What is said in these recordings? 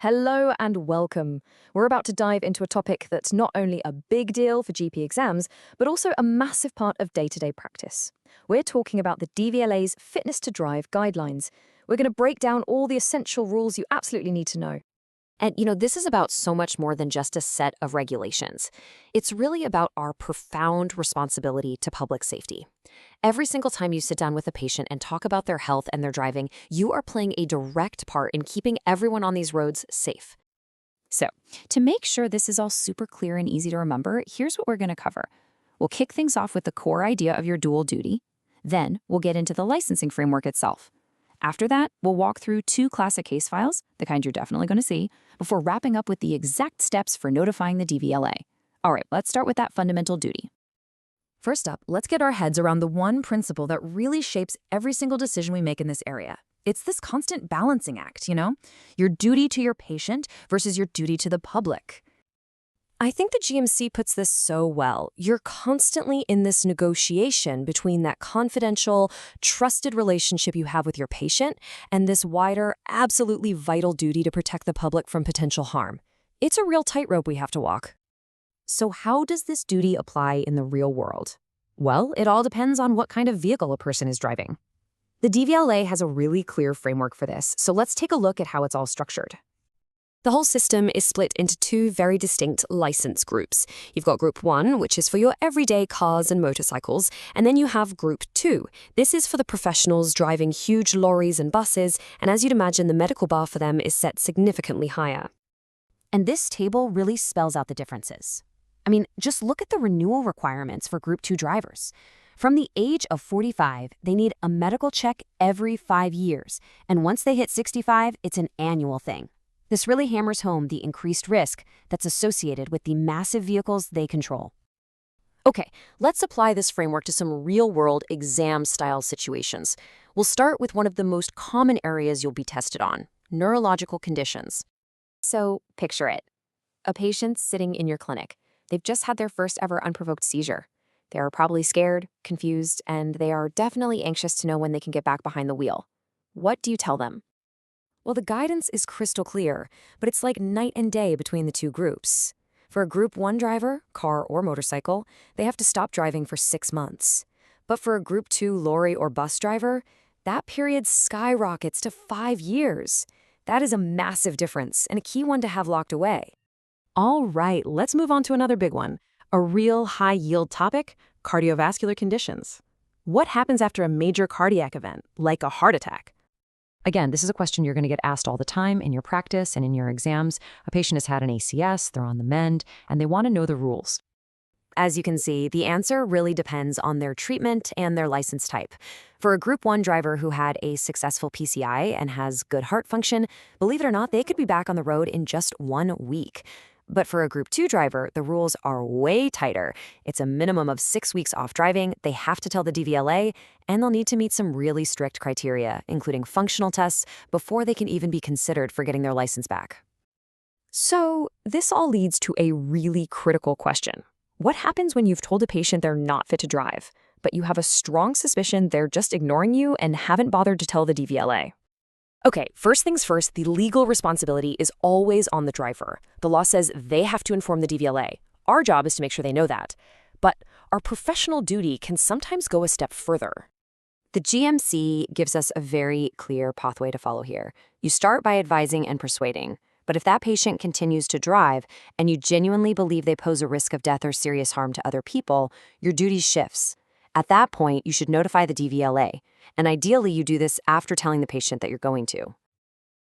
Hello and welcome. We're about to dive into a topic that's not only a big deal for GP exams, but also a massive part of day-to-day practice. We're talking about the DVLA's Fitness to Drive guidelines. We're going to break down all the essential rules you absolutely need to know. And this is about so much more than just a set of regulations. It's really about our profound responsibility to public safety. Every single time you sit down with a patient and talk about their health and their driving, you are playing a direct part in keeping everyone on these roads safe. So, to make sure this is all super clear and easy to remember, here's what we're going to cover. We'll kick things off with the core idea of your dual duty. Then, we'll get into the licensing framework itself. After that, we'll walk through two classic case files, the kind you're definitely going to see, before wrapping up with the exact steps for notifying the DVLA. All right, let's start with that fundamental duty. First up, let's get our heads around the one principle that really shapes every single decision we make in this area. It's this constant balancing act, your duty to your patient versus your duty to the public. I think the GMC puts this so well. You're constantly in this negotiation between that confidential, trusted relationship you have with your patient and this wider, absolutely vital duty to protect the public from potential harm. It's a real tightrope we have to walk. So how does this duty apply in the real world? Well, it all depends on what kind of vehicle a person is driving. The DVLA has a really clear framework for this, so let's take a look at how it's all structured. The whole system is split into two very distinct license groups. You've got Group 1, which is for your everyday cars and motorcycles, and then you have Group 2. This is for the professionals driving huge lorries and buses, and as you'd imagine, the medical bar for them is set significantly higher. And this table really spells out the differences. Just look at the renewal requirements for Group 2 drivers. From the age of 45, they need a medical check every 5 years, and once they hit 65, it's an annual thing. This really hammers home the increased risk that's associated with the massive vehicles they control. Okay, let's apply this framework to some real-world exam-style situations. We'll start with one of the most common areas you'll be tested on, neurological conditions. So, picture it. A patient sitting in your clinic. They've just had their first ever unprovoked seizure. They're probably scared, confused, and they are definitely anxious to know when they can get back behind the wheel. What do you tell them? Well, the guidance is crystal clear, but it's like night and day between the two groups. For a Group 1 driver, car or motorcycle, they have to stop driving for 6 months. But for a Group 2 lorry or bus driver, that period skyrockets to 5 years. That is a massive difference and a key one to have locked away. All right, let's move on to another big one, a real high-yield topic, cardiovascular conditions. What happens after a major cardiac event, like a heart attack? Again, this is a question you're going to get asked all the time in your practice and in your exams. A patient has had an ACS, they're on the mend, and they want to know the rules. As you can see, the answer really depends on their treatment and their license type. For a Group 1 driver who had a successful PCI and has good heart function, believe it or not, they could be back on the road in just 1 week. But for a Group 2 driver, the rules are way tighter. It's a minimum of 6 weeks off driving, they have to tell the DVLA, and they'll need to meet some really strict criteria, including functional tests, before they can even be considered for getting their license back. So, this all leads to a really critical question. What happens when you've told a patient they're not fit to drive, but you have a strong suspicion they're just ignoring you and haven't bothered to tell the DVLA? Okay, first things first, the legal responsibility is always on the driver. The law says they have to inform the DVLA. Our job is to make sure they know that. But our professional duty can sometimes go a step further. The GMC gives us a very clear pathway to follow here. You start by advising and persuading. But if that patient continues to drive and you genuinely believe they pose a risk of death or serious harm to other people, your duty shifts. At that point, you should notify the DVLA. And ideally, you do this after telling the patient that you're going to.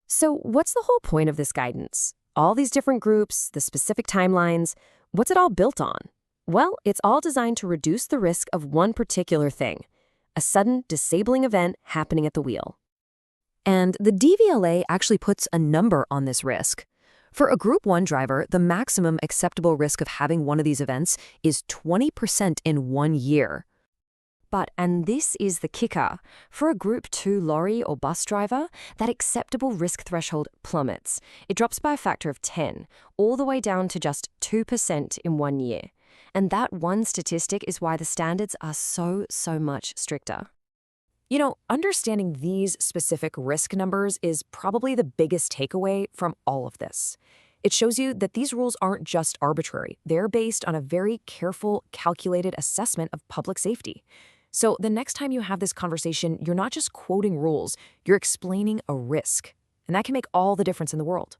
So what's the whole point of this guidance? All these different groups, the specific timelines, what's it all built on? Well, it's all designed to reduce the risk of one particular thing, a sudden disabling event happening at the wheel. And the DVLA actually puts a number on this risk. For a Group 1 driver, the maximum acceptable risk of having one of these events is 20% in 1 year. But, and this is the kicker, for a Group 2 lorry or bus driver, that acceptable risk threshold plummets. It drops by a factor of 10, all the way down to just 2% in 1 year. And that one statistic is why the standards are so much stricter. Understanding these specific risk numbers is probably the biggest takeaway from all of this. It shows you that these rules aren't just arbitrary. They're based on a very careful, calculated assessment of public safety. So the next time you have this conversation, you're not just quoting rules, you're explaining a risk. And that can make all the difference in the world.